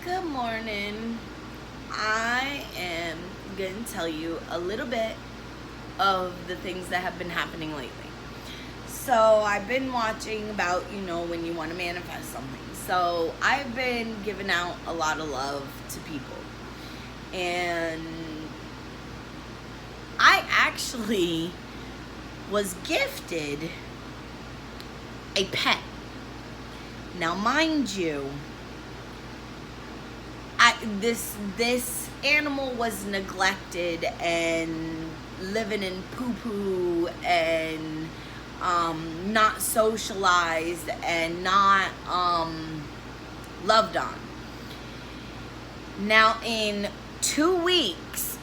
Good morning. I am going to tell you a little bit of the things that have been happening lately. So, I've been watching about, when you want to manifest something. So, I've been giving out a lot of love to people. And I actually was gifted a pet. Now, mind you, this animal was neglected and living in poo-poo and not socialized and not loved on. Now, in 2 weeks,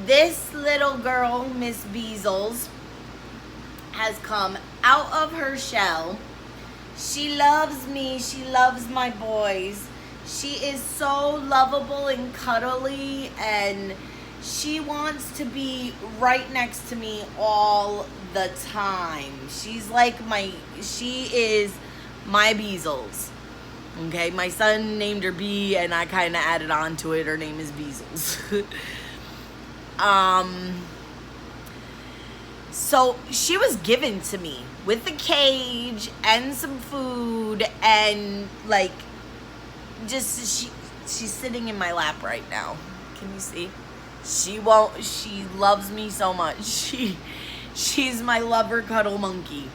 this little girl, Miss Beazles, has come out of her shell. She loves me. She loves my boys. She is so lovable and cuddly, and she wants to be right next to me all the time. She is my Beazles. Okay, my son named her Bee, and I kind of added on to it. Her name is Beazles. So she was given to me with a cage and some food and she's sitting in my lap right now. Can you see? She loves me so much. She's my lover cuddle monkey.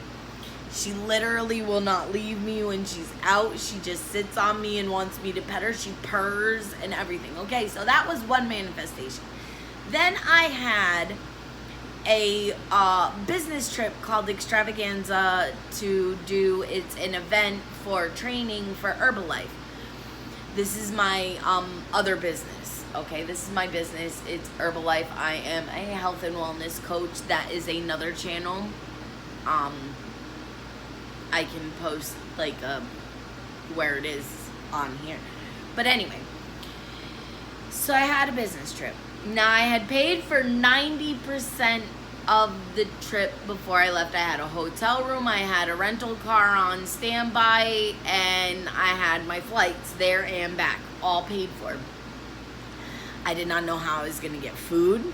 She literally will not leave me when she's out. She just sits on me and wants me to pet her. She purrs and everything. Okay, so that was one manifestation. Then I had a business trip called Extravaganza to do. It's an event for training for Herbalife. This is my other business. Okay, this is my business. It's Herbalife. I am a health and wellness coach. That is another channel. I can post where it is on here. But anyway, so I had a business trip. Now, I had paid for 90% of the trip before I left. I had a hotel room, I had a rental car on standby, and I had my flights there and back, all paid for. I did not know how I was going to get food.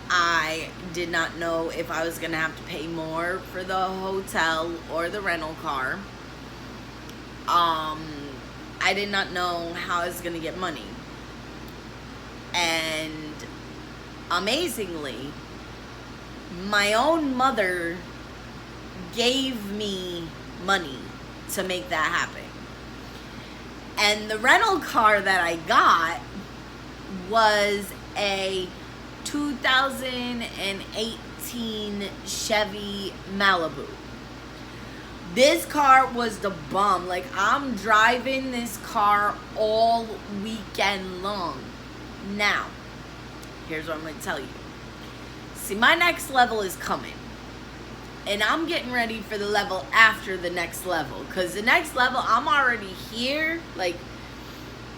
I did not know if I was going to have to pay more for the hotel or the rental car. I did not know how I was going to get money. And amazingly, my own mother gave me money to make that happen. And the rental car that I got was a 2018 Chevy Malibu. This car was the bomb. I'm driving this car all weekend long. Now, here's what I'm going to tell you. See, my next level is coming. And I'm getting ready for the level after the next level. Because the next level, I'm already here.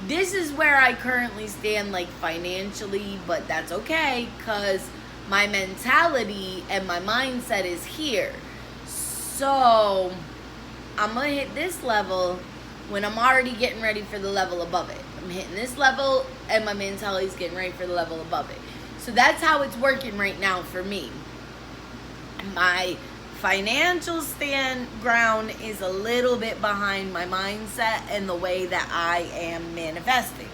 This is where I currently stand, financially. But that's okay. Because my mentality and my mindset is here. So, I'm going to hit this level when I'm already getting ready for the level above it. I'm hitting this level, and my mentality is getting ready for the level above it. So that's how it's working right now for me. My financial ground is a little bit behind my mindset and the way that I am manifesting.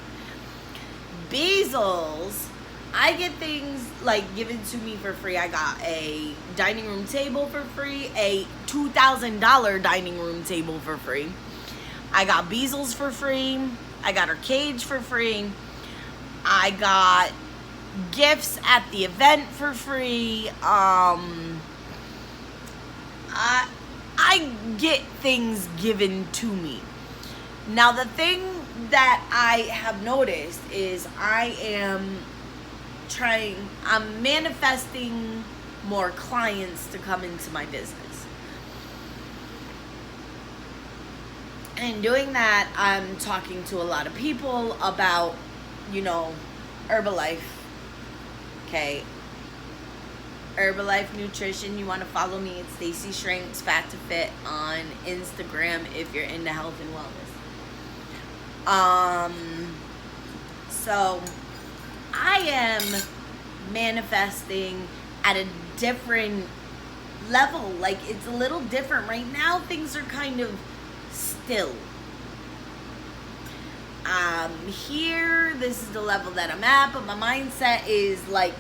Beazles, I get things given to me for free. I got a dining room table for free, a $2,000 dining room table for free. I got Beazles for free. I got her cage for free. I got gifts at the event for free. I get things given to me. Now, the thing that I have noticed is I'm manifesting more clients to come into my business. And doing that, I'm talking to a lot of people about, Herbalife. Okay. Herbalife Nutrition. You want to follow me? It's Stacey Shrinks Fat to Fit on Instagram if you're into health and wellness. So I am manifesting at a different level. Like, it's a little different right now. Things are kind of still. Here, this is the level that I'm at, but my mindset is like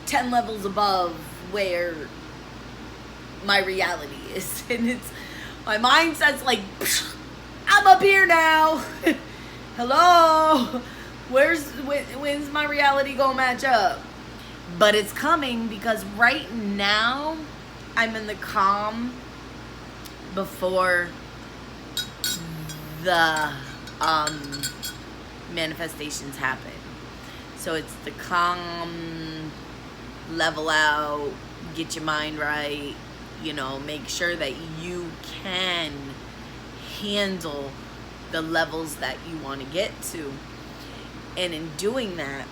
10 levels above where my reality is. And it's, my mindset's like, I'm up here now. Hello. When's my reality gonna match up? But it's coming, because right now I'm in the calm before the manifestations happen. So it's the calm, level out, get your mind right, make sure that you can handle the levels that you want to get to. And in doing that,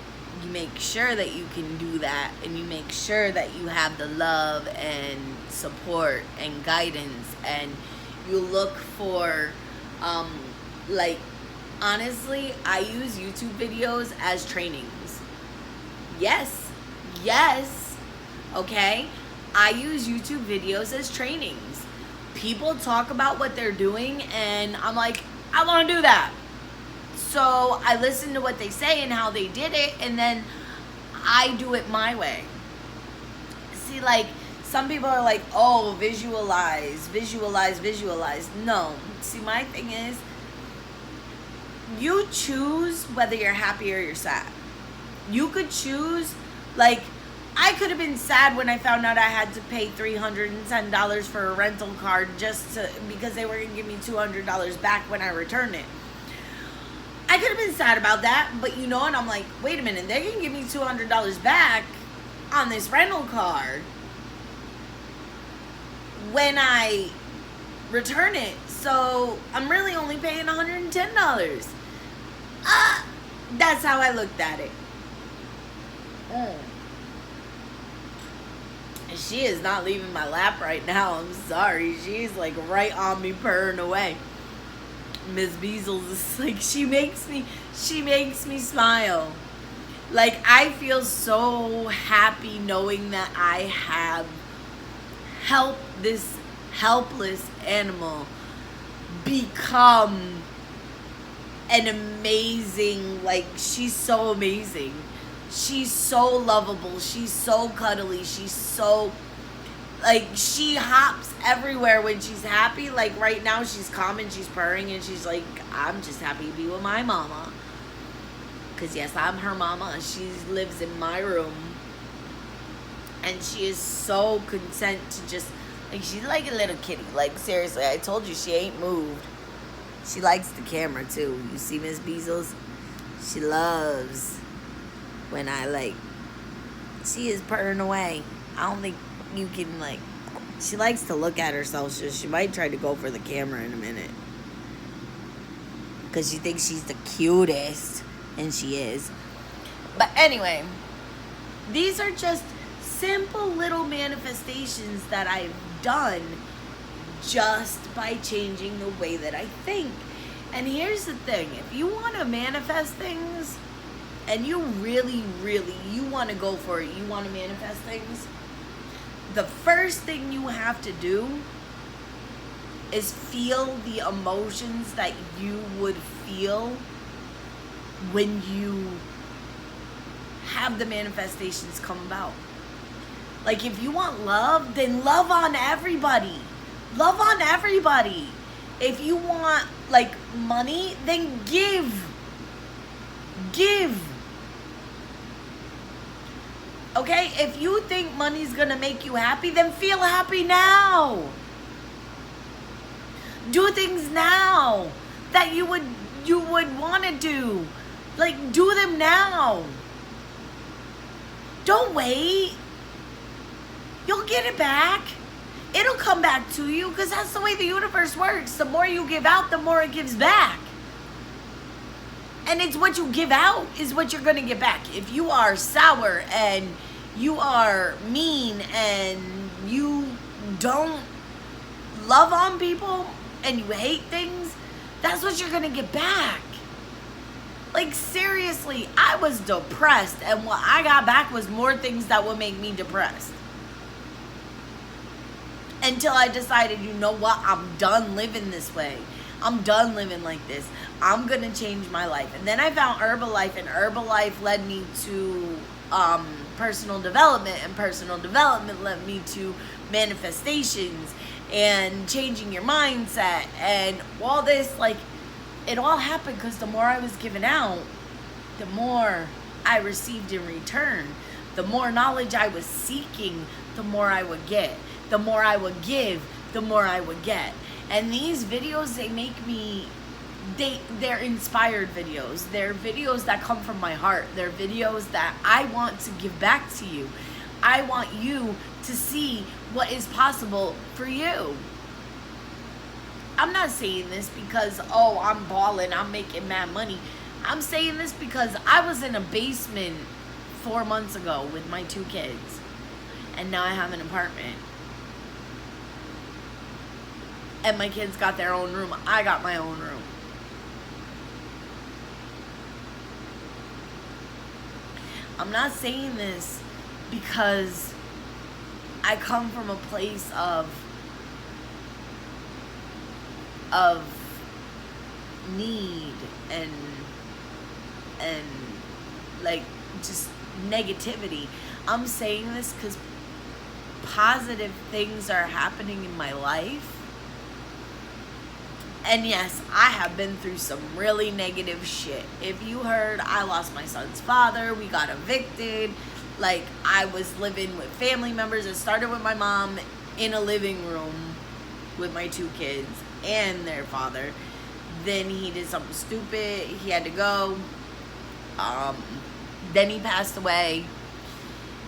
you make sure that you can do that, and you make sure that you have the love and support and guidance, and you look for honestly, I use YouTube videos as trainings. Yes, okay? I use YouTube videos as trainings. People talk about what they're doing, and I'm like, I want to do that. So I listen to what they say and how they did it, and then I do it my way. See, some people are like, oh, visualize. No. See, my thing is, you choose whether you're happy or you're sad. You could choose, I could have been sad when I found out I had to pay $310 for a rental car because they were going to give me $200 back when I returned it. I could have been sad about that, but and I'm like, wait a minute, they're going to give me $200 back on this rental car when I return it. So I'm really only paying $110. That's how I looked at it. She is not leaving my lap right now. I'm sorry. She's right on me, purring away. Miss Beazles is she makes me smile. I feel so happy knowing that I have helped this helpless animal become an amazing, she's so amazing. She's so lovable. She's so cuddly. She's so, she hops everywhere when she's happy. Right now she's calm and she's purring and she's like, I'm just happy to be with my mama. Because yes, I'm her mama. She lives in my room. And she is so content to just, she's like a little kitty. Seriously, I told you she ain't moved. She likes the camera too. You see Miss Beazles? She loves when I she is purring away. I don't think you can she likes to look at herself, so she might try to go for the camera in a minute. Because she thinks she's the cutest. And she is. But anyway, these are just simple little manifestations that I've done just by changing the way that I think. And here's the thing. If you want to manifest things and you really, you want to go for it, you want to manifest things, the first thing you have to do is feel the emotions that you would feel when you have the manifestations come about. If you want love, then love on everybody. Love on everybody. If you want, money, then give. Give. Okay? If you think money's gonna make you happy, then feel happy now. Do things now that you would want to do. Do them now. Don't wait. You'll get it back. It'll come back to you, because that's the way the universe works. The more you give out, the more it gives back. And it's what you give out is what you're going to get back. If you are sour and you are mean and you don't love on people and you hate things, that's what you're going to get back. Like, seriously, I was depressed, and what I got back was more things that would make me depressed. Until I decided, you know what, I'm done living this way. I'm done living like this. I'm gonna change my life. And then I found Herbalife, and Herbalife led me to personal development, and personal development led me to manifestations and changing your mindset, and all this. Like, it all happened because the more I was given out, the more I received in return. The more knowledge I was seeking, the more I would get. The more I would give, the more I would get. And these videos, they make me, they're inspired videos. They're videos that come from my heart. They're videos that I want to give back to you. I want you to see what is possible for you. I'm not saying this because, oh, I'm balling, I'm making mad money. I'm saying this because I was in a basement 4 months ago with my 2 kids. And now I have an apartment. And my kids got their own room. I got my own room. I'm not saying this because I come from a place of need and like just negativity. I'm saying this because positive things are happening in my life. And yes, I have been through some really negative shit. If you heard, I lost my son's father. We got evicted. Like, I was living with family members. It started with my mom in a living room with my 2 kids and their father. Then he did something stupid. He had to go. Then he passed away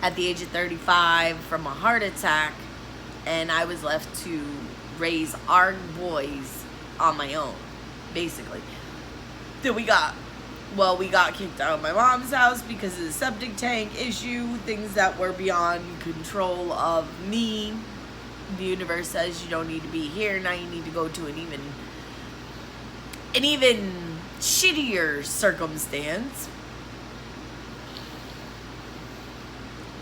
at the age of 35 from a heart attack. And I was left to raise our boys on my own, basically. Then we got kicked out of my mom's house because of the septic tank issue, things that were beyond control of me. The universe says you don't need to be here, now you need to go to an even shittier circumstance.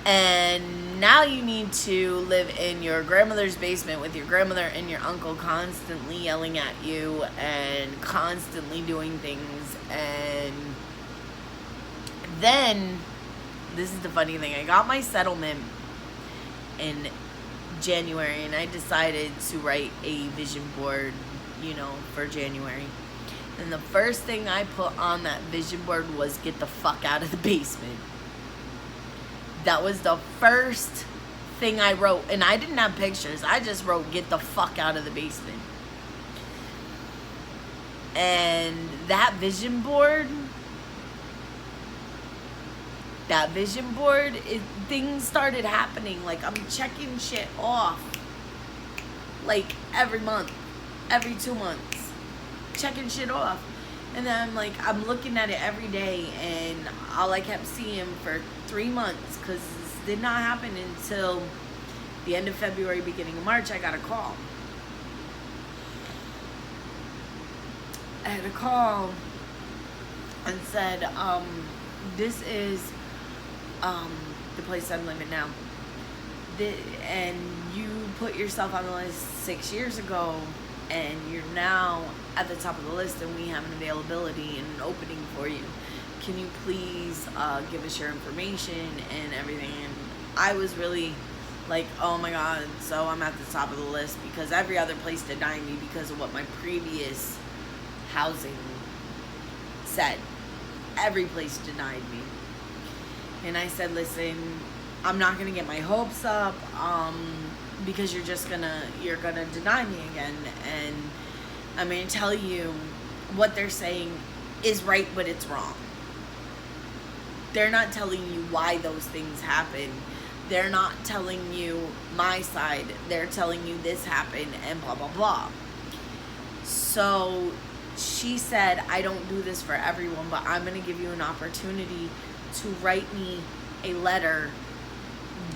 And now you need to live in your grandmother's basement with your grandmother and your uncle constantly yelling at you and constantly doing things. And then, this is the funny thing, I got my settlement in January, and I decided to write a vision board, for January. And the first thing I put on that vision board was get the fuck out of the basement. That was the first thing I wrote. And I didn't have pictures. I just wrote, get the fuck out of the basement. And that vision board, things started happening. Like, I'm checking shit off. Like, every month. Every 2 months. Checking shit off. And then I'm looking at it every day, and all I kept seeing for 3 months, because this did not happen until the end of February, beginning of March, I got a call. I had a call and said, this is the place I'm living now. And you put yourself on the list 6 years ago, and you're now at the top of the list, and we have an availability and an opening for you. Can you please give us your information and everything? And I was really like, oh my God, so I'm at the top of the list, because every other place denied me because of what my previous housing said. Every place denied me. And I said, listen, I'm not gonna get my hopes up, because you're gonna deny me again, and I'm gonna tell you what they're saying is right, but it's wrong. They're not telling you why those things happen. They're not telling you my side. They're telling you this happened and blah, blah, blah. So she said, I don't do this for everyone, but I'm gonna give you an opportunity to write me a letter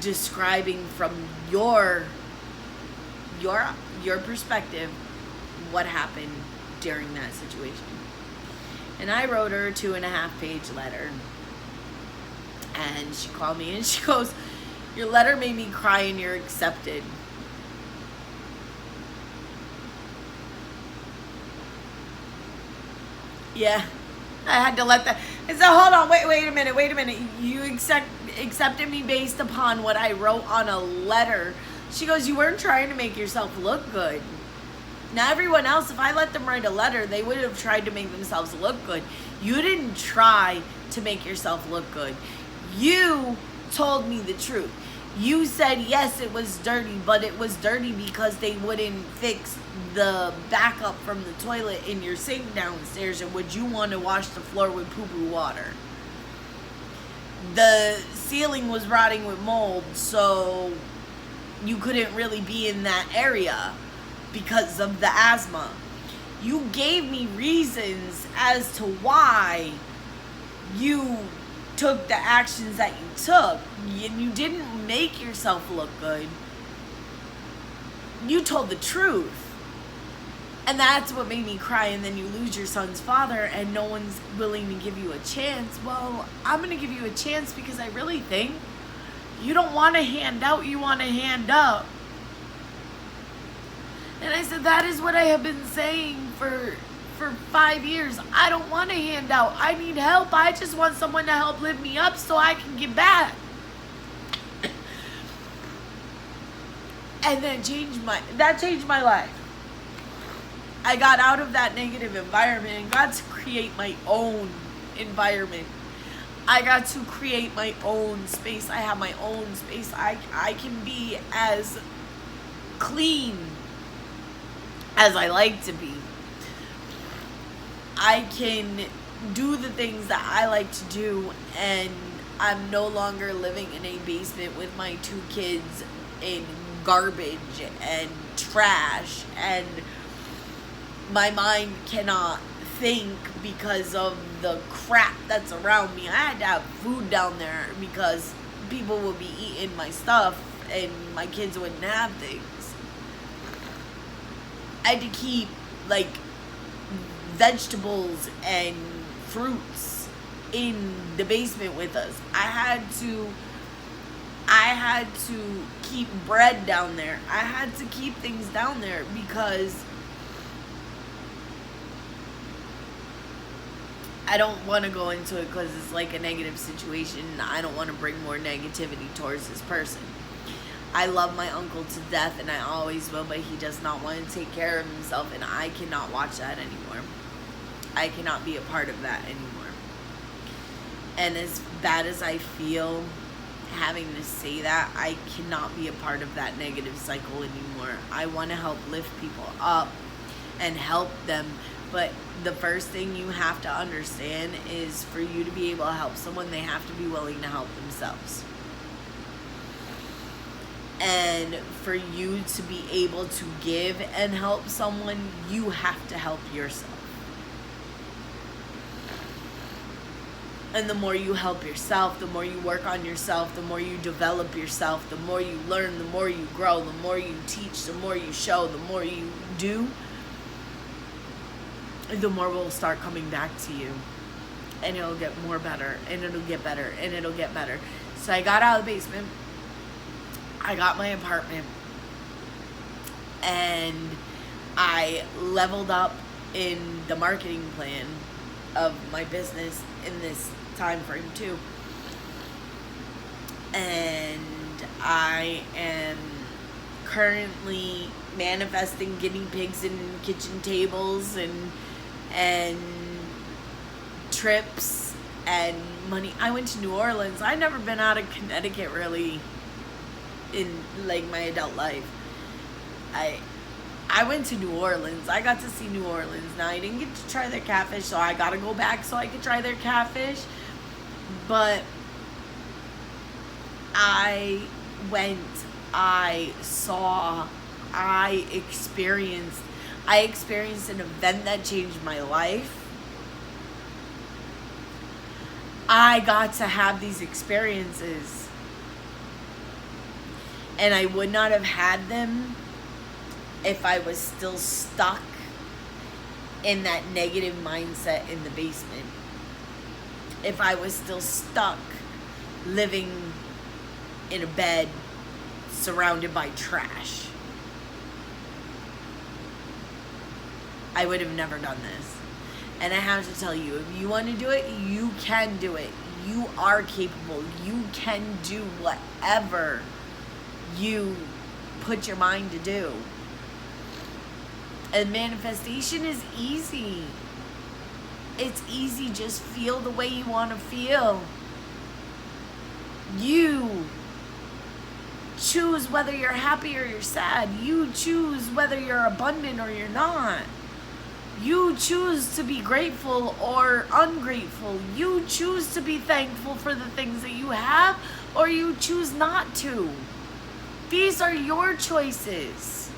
describing from your perspective what happened during that situation. And I wrote her a 2.5-page letter. And she called me and she goes, "Your letter made me cry and you're accepted." Yeah. I had to let that. I said, "Hold on, wait a minute. You accepted me based upon what I wrote on a letter." She goes, "You weren't trying to make yourself look good." Now, everyone else, if I let them write a letter, they would have tried to make themselves look good. You didn't try to make yourself look good. You told me the truth. You said, yes, it was dirty, but it was dirty because they wouldn't fix the backup from the toilet in your sink downstairs, and would you want to wash the floor with poo-poo water? The ceiling was rotting with mold, so you couldn't really be in that area because of the asthma. You gave me reasons as to why you took the actions that you took, and you didn't make yourself look good. You told the truth. And that's what made me cry. And then you lose your son's father and no one's willing to give you a chance. Well, I'm going to give you a chance because I really think you don't want to hand out, you want to hand up. And I said, that is what I have been saying for 5 years. I don't want to hand out. I need help. I just want someone to help lift me up so I can get back. And that changed my life. I got out of that negative environment and got to create my own environment. I got to create my own space. I have my own space. I can be as clean as I like to be. I can do the things that I like to do, and I'm no longer living in a basement with my 2 kids in garbage and trash, and my mind cannot think because of the crap that's around me. I had to have food down there because people would be eating my stuff and my kids wouldn't have things. I had to keep like vegetables and fruits in the basement with us. I had to keep bread down there. I had to keep things down there because I don't want to go into it because it's like a negative situation. I don't want to bring more negativity towards this person. I love my uncle to death and I always will, but he does not want to take care of himself, and I cannot watch that anymore. I cannot be a part of that anymore. And as bad as I feel having to say that, I cannot be a part of that negative cycle anymore. I want to help lift people up and help them, but the first thing you have to understand is for you to be able to help someone, they have to be willing to help themselves. And for you to be able to give and help someone, you have to help yourself. And the more you help yourself, the more you work on yourself, the more you develop yourself, the more you learn, the more you grow, the more you teach, the more you show, the more you do, the more will start coming back to you. And it'll get more better, and it'll get better, and it'll get better. So I got out of the basement. I got my apartment. And I leveled up in the marketing plan of my business in this time frame too. And I am currently manifesting guinea pigs and kitchen tables and trips and money. I went to New Orleans. I've never been out of Connecticut really in like my adult life. I went to New Orleans. I got to see New Orleans. Now, I didn't get to try their catfish, so I gotta go back so I could try their catfish. But I went, I saw, I experienced an event that changed my life. I got to have these experiences. And I would not have had them if I was still stuck in that negative mindset in the basement if I was still stuck living in a bed surrounded by trash. I would have never done this. And I have to tell you, if you want to do it, you can do it. You are capable. You can do whatever you put your mind to do. And manifestation is easy. It's easy. Just feel the way you want to feel. You choose whether you're happy or you're sad. You choose whether you're abundant or you're not. You choose to be grateful or ungrateful. You choose to be thankful for the things that you have, or you choose not to. These are your choices.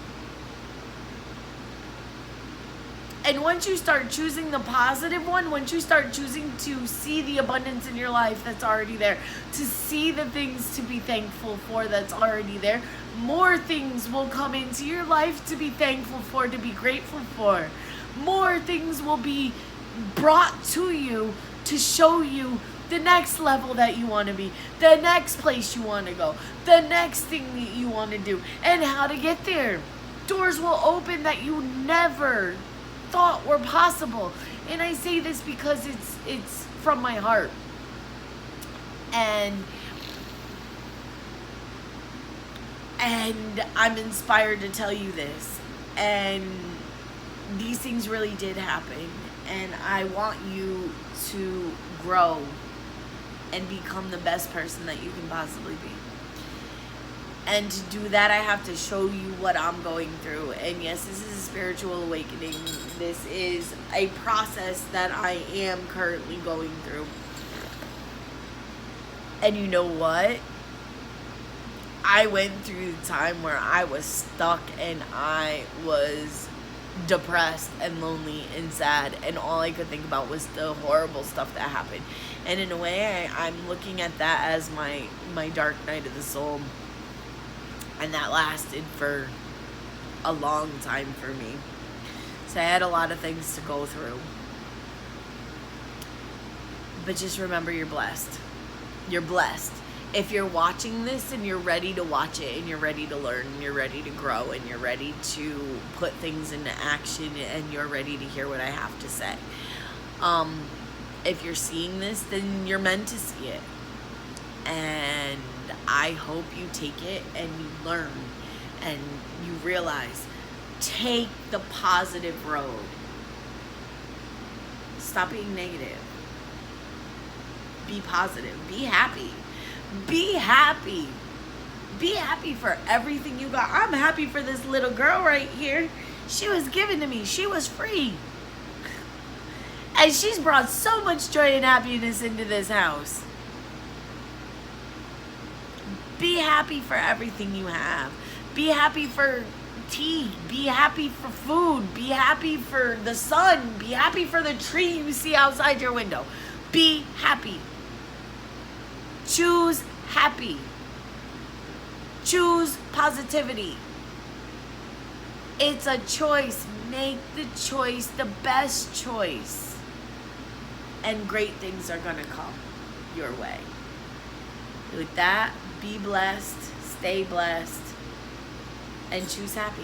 And once you start choosing the positive one, once you start choosing to see the abundance in your life that's already there, to see the things to be thankful for that's already there, more things will come into your life to be thankful for, to be grateful for. More things will be brought to you to show you the next level that you want to be, the next place you want to go, the next thing that you want to do, and how to get there. Doors will open that you never thought were possible. And I say this because it's from my heart. And I'm inspired to tell you this. And these things really did happen, and I want you to grow and become the best person that you can possibly be. And to do that, I have to show you what I'm going through. And yes, this is a spiritual awakening. This is a process that I am currently going through. And you know what? I went through the time where I was stuck and I was depressed and lonely and sad, and all I could think about was the horrible stuff that happened. And in a way, I'm looking at that as my dark night of the soul, and that lasted for a long time for me. So I had a lot of things to go through, but just remember, you're blessed. You're blessed. If you're watching this and you're ready to watch it, and you're ready to learn, and you're ready to grow, and you're ready to put things into action, and you're ready to hear what I have to say. If you're seeing this, then you're meant to see it. And I hope you take it and you learn and you realize, take the positive road. Stop being negative. Be positive. Be happy. Be happy. Be happy for everything you got. I'm happy for this little girl right here. She was given to me. She was free. And she's brought so much joy and happiness into this house. Be happy for everything you have. Be happy for tea. Be happy for food. Be happy for the sun. Be happy for the tree you see outside your window. Be happy. Choose happy. Choose positivity. It's a choice. Make the choice the best choice. And great things are going to come your way. With that, be blessed, stay blessed, and choose happy.